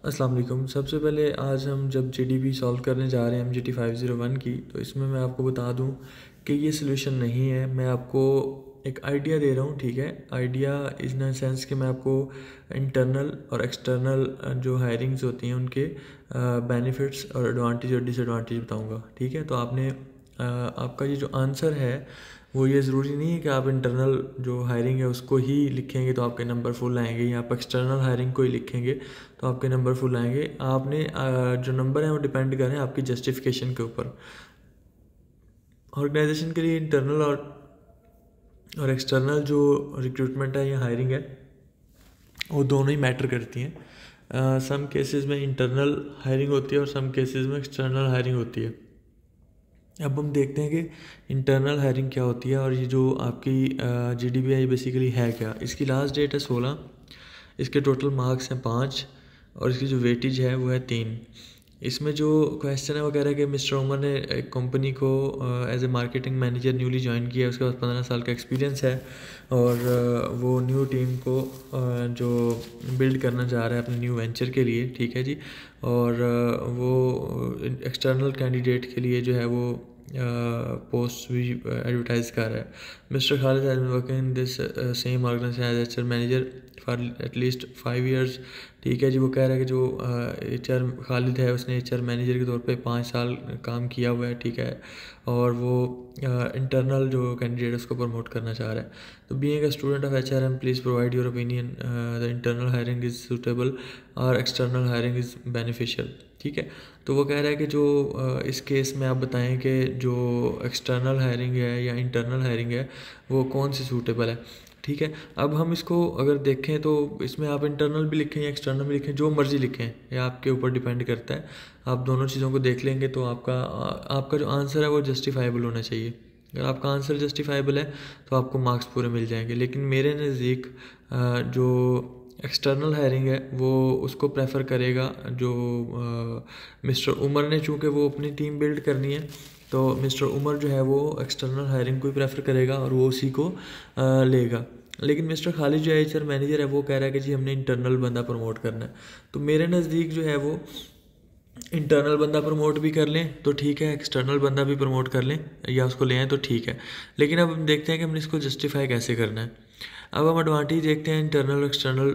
अस्सलाम वालेकुम। सबसे पहले आज हम जब जीडीपी सॉल्व करने जा रहे हैं MGT 501 की, तो इसमें मैं आपको बता दूं कि ये सलूशन नहीं है। मैं आपको एक आइडिया दे रहा हूँ, ठीक है। आइडिया इन द सेंस कि मैं आपको इंटरनल और एक्सटर्नल जो हायरिंग्स होती हैं उनके बेनिफिट्स और एडवांटेज और डिसएडवांटेज बताऊँगा, ठीक है। तो आपने आपका ये जो आंसर है वो ये ज़रूरी नहीं है कि आप इंटरनल जो हायरिंग है उसको ही लिखेंगे तो आपके नंबर फुल आएंगे, या आप एक्सटर्नल हायरिंग को ही लिखेंगे तो आपके नंबर फुल आएंगे। आपने जो नंबर है वो डिपेंड करें आपकी जस्टिफिकेशन के ऊपर। ऑर्गेनाइजेशन के लिए इंटरनल और एक्सटर्नल जो रिक्रूटमेंट है या हायरिंग है वो दोनों ही मैटर करती हैं। सम केसेस में इंटरनल हायरिंग होती है और सम केसेस में एक्सटर्नल हायरिंग होती है। अब हम देखते हैं कि इंटरनल हायरिंग क्या होती है और ये जो आपकी GDPI बेसिकली है क्या। इसकी लास्ट डेट है 16, इसके टोटल मार्क्स हैं 5 और इसकी जो वेटेज है वो है 3। इसमें जो क्वेश्चन है वो कह रहा है कि मिस्टर उमर ने एक कंपनी को as a marketing manager newly join किया है, उसके पास 15 साल का एक्सपीरियंस है और वो न्यू टीम को जो बिल्ड करना चाह रहा है अपने न्यू वेंचर के लिए, ठीक है जी। और वो एक्सटर्नल कैंडिडेट के लिए जो है वो पोस्ट भी एडवर्टाइज कर रहा है। Mister Khalid has been working in this same organization as HR manager for at least 5 years, ठीक है जी। वो कह रहा है कि जो HR खालिद है उसने HR मैनेजर के तौर पे 5 साल काम किया हुआ है, ठीक है। और वो इंटरनल जो कैंडिडेट है उसको प्रमोट करना चाह रहा है। तो being a student of HRM please provide your opinion the internal hiring is suitable और एक्सटर्नल हायरिंग इज़ बेनिफिशियल, ठीक है। तो वो कह रहा है कि जो इस केस में आप बताएं कि जो एक्सटर्नल हायरिंग है या इंटरनल हायरिंग है वो कौन सी सूटेबल है, ठीक है। अब हम इसको अगर देखें तो इसमें आप इंटरनल भी लिखें या एक्सटर्नल भी लिखें, जो मर्ज़ी लिखें, या आपके ऊपर डिपेंड करता है। आप दोनों चीज़ों को देख लेंगे तो आपका जो आंसर है वो जस्टिफाइबल होना चाहिए। अगर आपका आंसर जस्टिफाइबल है तो आपको मार्क्स पूरे मिल जाएंगे। लेकिन मेरे नज़दीक जो एक्सटर्नल हायरिंग है वो उसको प्रेफर करेगा जो मिस्टर उमर ने, चूँकि वो अपनी टीम बिल्ड करनी है तो मिस्टर उमर जो है वो एक्सटर्नल हायरिंग को ही प्रेफर करेगा और वो उसी को लेगा। लेकिन मिस्टर खालिद जो HR मैनेजर है वो कह रहा है कि जी हमने इंटरनल बंदा प्रमोट करना है। तो मेरे नज़दीक जो है वो इंटरनल बंदा प्रमोट भी कर लें तो ठीक है, एक्सटर्नल बंदा भी प्रमोट कर लें या उसको ले आएँ तो ठीक है। लेकिन अब हम देखते हैं कि हमने इसको जस्टिफाई कैसे करना है। अब हम एडवांटेज देखते हैं इंटरनल और एक्सटर्नल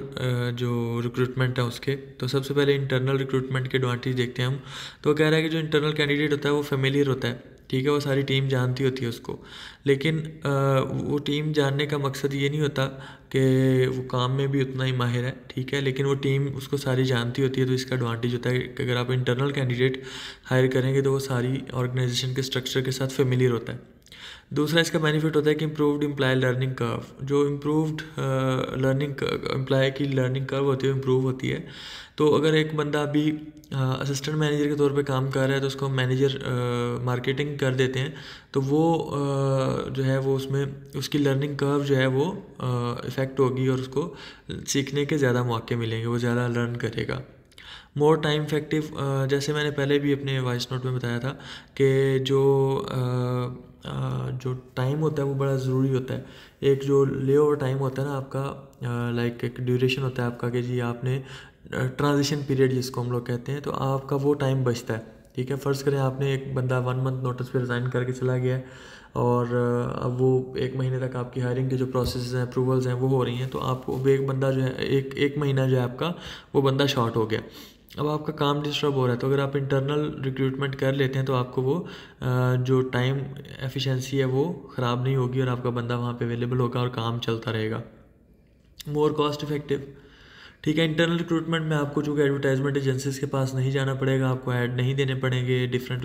जो रिक्रूटमेंट है उसके। तो सबसे पहले इंटरनल रिक्रूटमेंट के एडवांटेज देखते हैं हम। तो कह रहा है कि जो इंटरनल कैंडिडेट होता है वो फेमिलियर होता है, ठीक है। वो सारी टीम जानती होती है उसको। लेकिन वो टीम जानने का मकसद ये नहीं होता कि वो काम में भी उतना ही माहिर है, ठीक है। लेकिन वो टीम उसको सारी जानती होती है, तो इसका एडवांटेज होता है कि अगर आप इंटरनल कैंडिडेट हायर करेंगे तो वो सारी ऑर्गेनाइजेशन के स्ट्रक्चर के साथ फेमिलियर होता है। दूसरा इसका बेनिफिट होता है कि इम्प्रूव्ड एम्प्लॉय लर्निंग कर्व, जो इम्प्रूव्ड लर्निंग एम्प्लॉय की लर्निंग कर्व होती है इम्प्रूव होती है। तो अगर एक बंदा अभी असिस्टेंट मैनेजर के तौर पे काम कर रहा है तो उसको मैनेजर मार्केटिंग कर देते हैं, तो वो जो है वो उसमें उसकी लर्निंग कर्व जो है वो इफ़ेक्ट होगी और उसको सीखने के ज़्यादा मौके मिलेंगे, वो ज़्यादा लर्न करेगा। मोर टाइम इफेक्टिव, जैसे मैंने पहले भी अपने वॉइस नोट में बताया था कि जो टाइम होता है वो बड़ा ज़रूरी होता है। एक जो ले ओवर टाइम होता है ना आपका, लाइक एक ड्यूरेशन होता है आपका कि जी आपने ट्रांजिशन पीरियड जिसको हम लोग कहते हैं, तो आपका वो टाइम बचता है, ठीक है। फ़र्ज़ करें आपने एक बंदा 1 मंथ नोटिस पे रिज़ाइन करके चला गया है और अब वो 1 महीने तक आपकी हायरिंग के जो प्रोसेस हैं अप्रूवल्स हैं वो हो रही हैं, तो आपको वो एक बंदा जो है एक महीना जो है आपका वो बंदा शॉर्ट हो गया। अब आपका काम डिस्टर्ब हो रहा है, तो अगर आप इंटरनल रिक्रूटमेंट कर लेते हैं तो आपको वो जो टाइम एफिशिएंसी है वो ख़राब नहीं होगी और आपका बंदा वहाँ पे अवेलेबल होगा और काम चलता रहेगा। मोर कॉस्ट इफेक्टिव, ठीक है। इंटरनल रिक्रूटमेंट में आपको चूँकि एडवर्टाइजमेंट एजेंसीज के पास नहीं जाना पड़ेगा, आपको ऐड नहीं देने पड़ेंगे डिफरेंट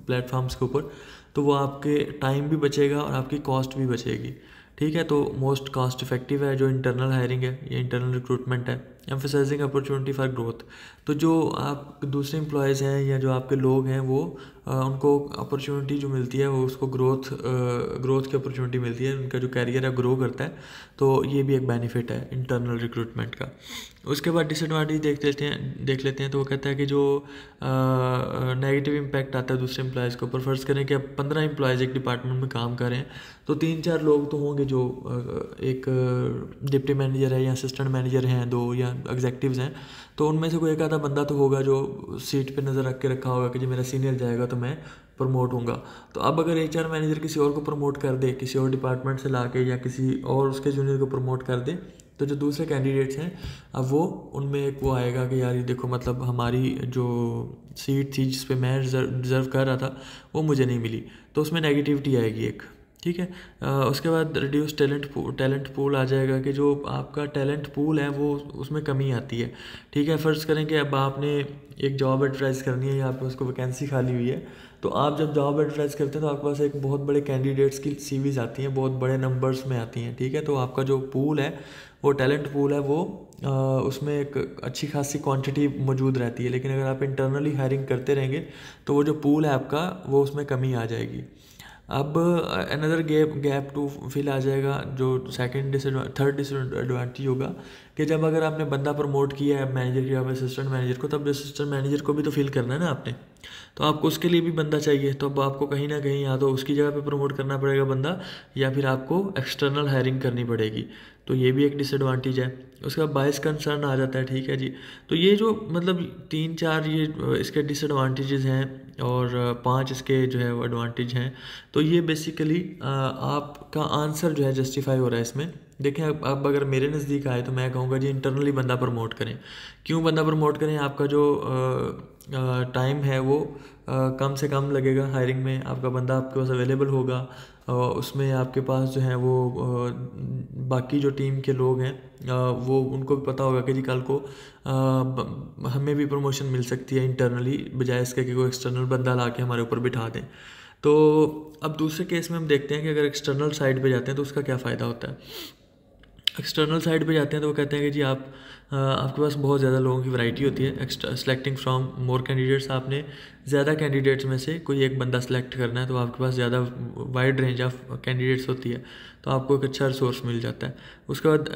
प्लेटफॉर्म्स के ऊपर, तो वो आपके टाइम भी बचेगा और आपकी कॉस्ट भी बचेगी, ठीक है। तो मोस्ट कॉस्ट इफेक्टिव है जो इंटरनल हायरिंग है या इंटरनल रिक्रूटमेंट है। एम्फेसाइजिंग अपॉर्चुनिटी फॉर ग्रोथ, तो जो आप दूसरे एम्प्लॉयज़ हैं या जो आपके लोग हैं वो उनको अपॉर्चुनिटी जो मिलती है वो उसको ग्रोथ की अपॉर्चुनिटी मिलती है, उनका जो कैरियर है ग्रो करता है। तो ये भी एक बेनिफिट है इंटरनल रिक्रूटमेंट का। उसके बाद डिसएडवांटेज देख लेते हैं। तो वो कहता है कि जो नेगेटिव इम्पैक्ट आता है दूसरे एम्प्लॉयज़ के ऊपर। फ़र्ज़ करें कि अब 15 एम्प्लॉयज़ एक डिपार्टमेंट में काम कर रहे हैं, तो 3-4 लोग तो होंगे जो एक डिप्टी मैनेजर है या असिस्टेंट मैनेजर हैं 2 या एग्जेक्टिव्स हैं, तो उनमें से कोई एक आधा बंदा तो होगा जो सीट पे नज़र रख के रखा होगा कि जो मेरा सीनियर जाएगा तो मैं प्रमोट होऊंगा। तो अब अगर HR मैनेजर किसी और को प्रमोट कर दे, किसी और डिपार्टमेंट से ला के, या किसी और उसके जूनियर को प्रमोट कर दे, तो जो दूसरे कैंडिडेट्स हैं अब वो उनमें एक वो आएगा कि यार ये देखो मतलब हमारी जो सीट थी जिस पे मैं रिजर्व कर रहा था वो मुझे नहीं मिली, तो उसमें नेगेटिविटी आएगी एक, ठीक है। उसके बाद रिड्यूस टैलेंट पूल आ जाएगा कि जो आपका टैलेंट पूल है वो उसमें कमी आती है, ठीक है। फ़र्ज़ करें कि अब आपने एक जॉब एडवर्टाइज़ करनी है, यहाँ पे उसको वैकेंसी खाली हुई है, तो आप जब जॉब एडवर्टाइज़ करते हैं तो आपके पास एक बहुत बड़े कैंडिडेट्स की CVs आती हैं, बहुत बड़े नंबर्स में आती हैं, ठीक है। तो आपका जो पूल है वो टैलेंट पूल है वो उसमें एक अच्छी खासी क्वांटिटी मौजूद रहती है, लेकिन अगर आप इंटरनली हायरिंग करते रहेंगे तो वो जो पूल है आपका वो उसमें कमी आ जाएगी। अब अनदर गैप टू फिल आ जाएगा, जो थर्ड डिसएडवांटेज होगा कि जब अगर आपने बंदा प्रमोट किया है मैनेजर की, असिस्टेंट मैनेजर को, तब असिस्टेंट मैनेजर को भी तो फिल करना है ना आपने, तो आपको उसके लिए भी बंदा चाहिए। तो अब आपको कहीं ना कहीं या तो उसकी जगह पे प्रमोट करना पड़ेगा बंदा, या फिर आपको एक्सटर्नल हायरिंग करनी पड़ेगी, तो ये भी एक डिसएडवांटेज है। उसका बायस कंसर्न आ जाता है, ठीक है जी। तो ये जो मतलब 3-4 ये इसके डिसएडवांटेजेस हैं और 5 इसके जो है वो एडवांटेज हैं, तो ये बेसिकली आपका आंसर जो है जस्टिफाई हो रहा है इसमें। देखें अब अगर मेरे नज़दीक आए तो मैं कहूँगा जी इंटरनली बंदा प्रमोट करें। क्यों बंदा प्रमोट करें? आपका जो टाइम है वो कम से कम लगेगा हायरिंग में, आपका बंदा आपके पास अवेलेबल होगा, उसमें आपके पास जो है वो बाकी जो टीम के लोग हैं वो उनको भी पता होगा कि जी कल को हमें भी प्रमोशन मिल सकती है इंटरनली, बजाय इसके कि कोई एक्सटर्नल बंदा ला के हमारे ऊपर बिठा दें। तो अब दूसरे केस में हम देखते हैं कि अगर एक्सटर्नल साइड पे जाते हैं तो उसका क्या फ़ायदा होता है। एक्सटर्नल साइड पे जाते हैं तो वो कहते हैं कि जी आपके पास बहुत ज़्यादा लोगों की वैरायटी होती है, सेलेक्टिंग फ्रॉम मोर कैंडिडेट्स, आपने ज़्यादा कैंडिडेट्स में से कोई एक बंदा सेलेक्ट करना है, तो आपके पास ज़्यादा वाइड रेंज ऑफ कैंडिडेट्स होती है, तो आपको एक अच्छा रिसोर्स मिल जाता है। उसके बाद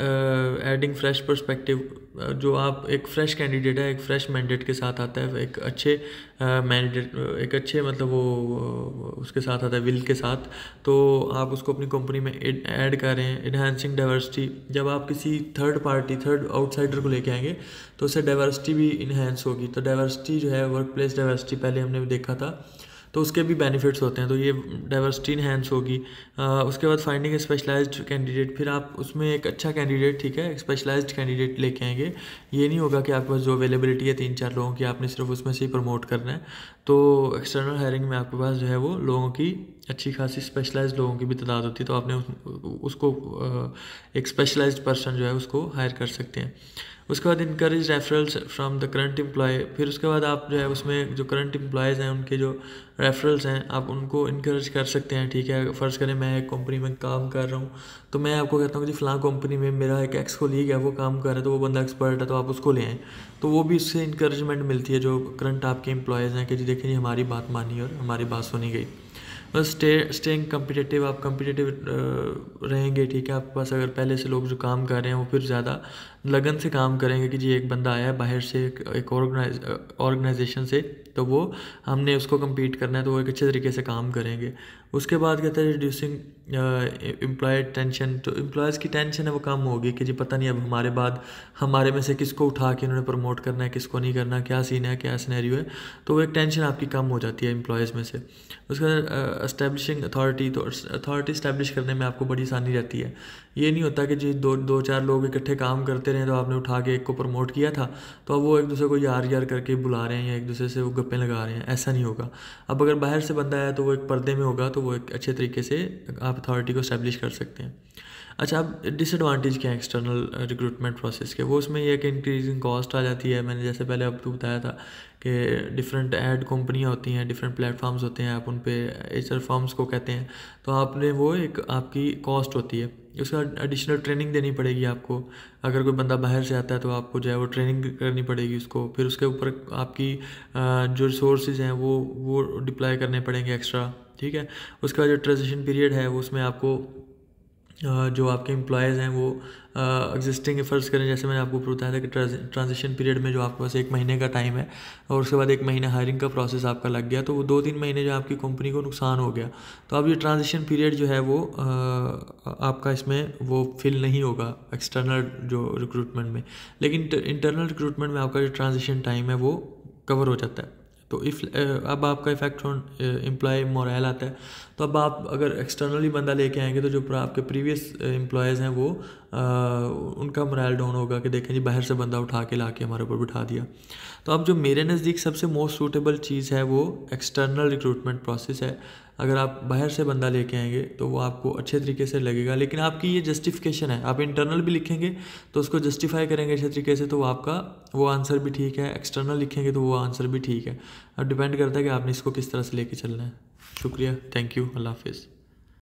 एडिंग फ्रेश पर्सपेक्टिव, जो आप एक फ़्रेश कैंडिडेट है, एक फ़्रेश मैंडेट के साथ आता है, एक अच्छे मैंडेट, एक अच्छे मतलब वो उसके साथ आता है विल के साथ, तो आप उसको अपनी कंपनी में ऐड कर रहे हैं। इन्हांसिंग डाइवर्सिटी, जब आप किसी थर्ड आउटसाइडर को लेके आएंगे तो उससे डाइवर्सिटी भी इन्हेंस होगी। तो डाइवर्सिटी जो है वर्क प्लेस डाइवर्सिटी पहले हमने भी देखा था, तो उसके भी बेनिफिट्स होते हैं, तो ये डाइवर्सिटी इन्हेंस होगी। उसके बाद फाइंडिंग ए स्पेशलाइज्ड कैंडिडेट, फिर आप उसमें एक अच्छा कैंडिडेट, ठीक है, एक स्पेशलाइज्ड कैंडिडेट लेके आएंगे। ये नहीं होगा कि आपके पास जो अवेलेबिलिटी है 3-4 लोगों की, आपने सिर्फ उसमें से ही प्रमोट करना है। तो एक्सटर्नल हायरिंग में आपके पास जो है वो लोगों की अच्छी खासी स्पेशलाइज्ड लोगों की भी तादाद होती है, तो आपने उसको एक स्पेशलाइज्ड पर्सन जो है उसको हायर कर सकते हैं। उसके बाद encourage referrals from the current employ, फिर उसके बाद आप जो है उसमें जो करंट एम्प्लॉयज़ हैं उनके जो रेफरल्स हैं आप उनको इनकरेज कर सकते हैं, ठीक है। फ़र्ज़ करें मैं एक कंपनी में काम कर रहा हूँ, तो मैं आपको कहता हूँ कि जी फ़लाँ कंपनी में मेरा एक एक्स कोलीग है, वो काम कर रहा है, तो वो बंदा एक्सपर्ट है, तो आप उसको ले आएँ, तो वो भी उससे इंकरेजमेंट मिलती है जो करंट आपके एम्प्लॉयज़ हैं कि जी देखिए जी हमारी बात मानी और हमारी बात सुनी गई। बस स्टेइंग कम्पिटिटिव, आप कम्पिटिटिव रहेंगे, ठीक है। आपके पास अगर पहले से लोग जो काम कर रहे हैं वो फिर ज़्यादा लगन से काम करेंगे कि जी एक बंदा आया है बाहर से एक ऑर्गेनाइजेशन से, तो वो हमने उसको कम्पीट करना है, तो वो एक अच्छे तरीके से काम करेंगे। उसके बाद कहते हैं रिड्यूसिंग एम्प्लॉय टेंशन, तो एम्प्लॉयज़ की टेंशन है वो कम होगी कि जी पता नहीं अब हमारे बाद हमारे में से किसको उठा के इन्होंने प्रमोट करना है, किसको नहीं करना, क्या सीन है, क्या सिनेरियो है, तो वो एक टेंशन आपकी कम हो जाती है एम्प्लॉयज़ में से। उसके बाद एस्टेब्लिशिंग अथॉरिटी, तो अथॉरिटी इस्टेब्लिश करने में आपको बड़ी आसानी रहती है। ये नहीं होता कि जी दो चार लोग इकट्ठे काम करते रहे, तो आपने उठा के एक को प्रमोट किया था तो अब वो एक दूसरे को यार करके बुला रहे हैं या एक दूसरे से वो गप्पे लगा रहे हैं, ऐसा नहीं होगा। अब अगर बाहर से बंदा आया तो वो एक पर्दे में होगा, तो वो एक अच्छे तरीके से आप अथॉरिटी को इस्टेब्लिश कर सकते हैं। अच्छा, अब डिसएडवांटेज क्या है एक्सटर्नल रिक्रूटमेंट प्रोसेस के? वो उसमें यह कि इंक्रीजिंग कॉस्ट आ जाती है। मैंने जैसे पहले आपको बताया था कि डिफरेंट ऐड कंपनियां होती हैं, डिफरेंट प्लेटफॉर्म्स होते हैं, आप उन पे एचआर फॉर्म्स को कहते हैं, तो आपने वो एक आपकी कॉस्ट होती है। उसका एडिशनल ट्रेनिंग देनी पड़ेगी आपको। अगर कोई बंदा बाहर से आता है तो आपको जो है वो ट्रेनिंग करनी पड़ेगी उसको, फिर उसके ऊपर आपकी जो रिसोर्सेज हैं वो डिप्लॉय करने पड़ेंगे एक्स्ट्रा, ठीक है। उसका जो ट्रांजिशन पीरियड है वो उसमें आपको जो आपके एम्प्लॉयज़ हैं वो एग्जिस्टिंग फ़र्ज़ करें, जैसे मैंने आपको बताया था कि ट्रांजिशन पीरियड में जो आपके पास 1 महीने का टाइम है और उसके बाद 1 महीने हायरिंग का प्रोसेस आपका लग गया, तो वो 2-3 महीने जो आपकी कंपनी को नुकसान हो गया, तो अब ये ट्रांजिशन पीरियड जो है वो आपका इसमें वो फिल नहीं होगा एक्सटर्नल जो रिक्रूटमेंट में, लेकिन इंटरनल रिक्रूटमेंट में आपका जो ट्रांजिशन टाइम है वो कवर हो जाता है। तो अब आपका इफेक्ट ऑन एम्प्लॉय मोरल आता है। तो अब आप अगर एक्सटर्नली बंदा लेके आएंगे तो जो आपके प्रीवियस एम्प्लॉयज़ हैं वो उनका मोरल डाउन होगा कि देखें जी बाहर से बंदा उठा के ला के हमारे ऊपर बिठा दिया। तो अब जो मेरे नज़दीक सबसे मोस्ट सूटेबल चीज़ है वो एक्सटर्नल रिक्रूटमेंट प्रोसेस है। अगर आप बाहर से बंदा लेके आएंगे तो वो आपको अच्छे तरीके से लगेगा, लेकिन आपकी ये जस्टिफिकेशन है, आप इंटरनल भी लिखेंगे तो उसको जस्टिफाई करेंगे अच्छे तरीके से तो आपका वो आंसर भी ठीक है, एक्सटर्नल लिखेंगे तो वो आंसर भी ठीक है। अब डिपेंड करता है कि आपने इसको किस तरह से लेके चलना है। शुक्रिया, थैंक यू, अल्लाह हाफिज़।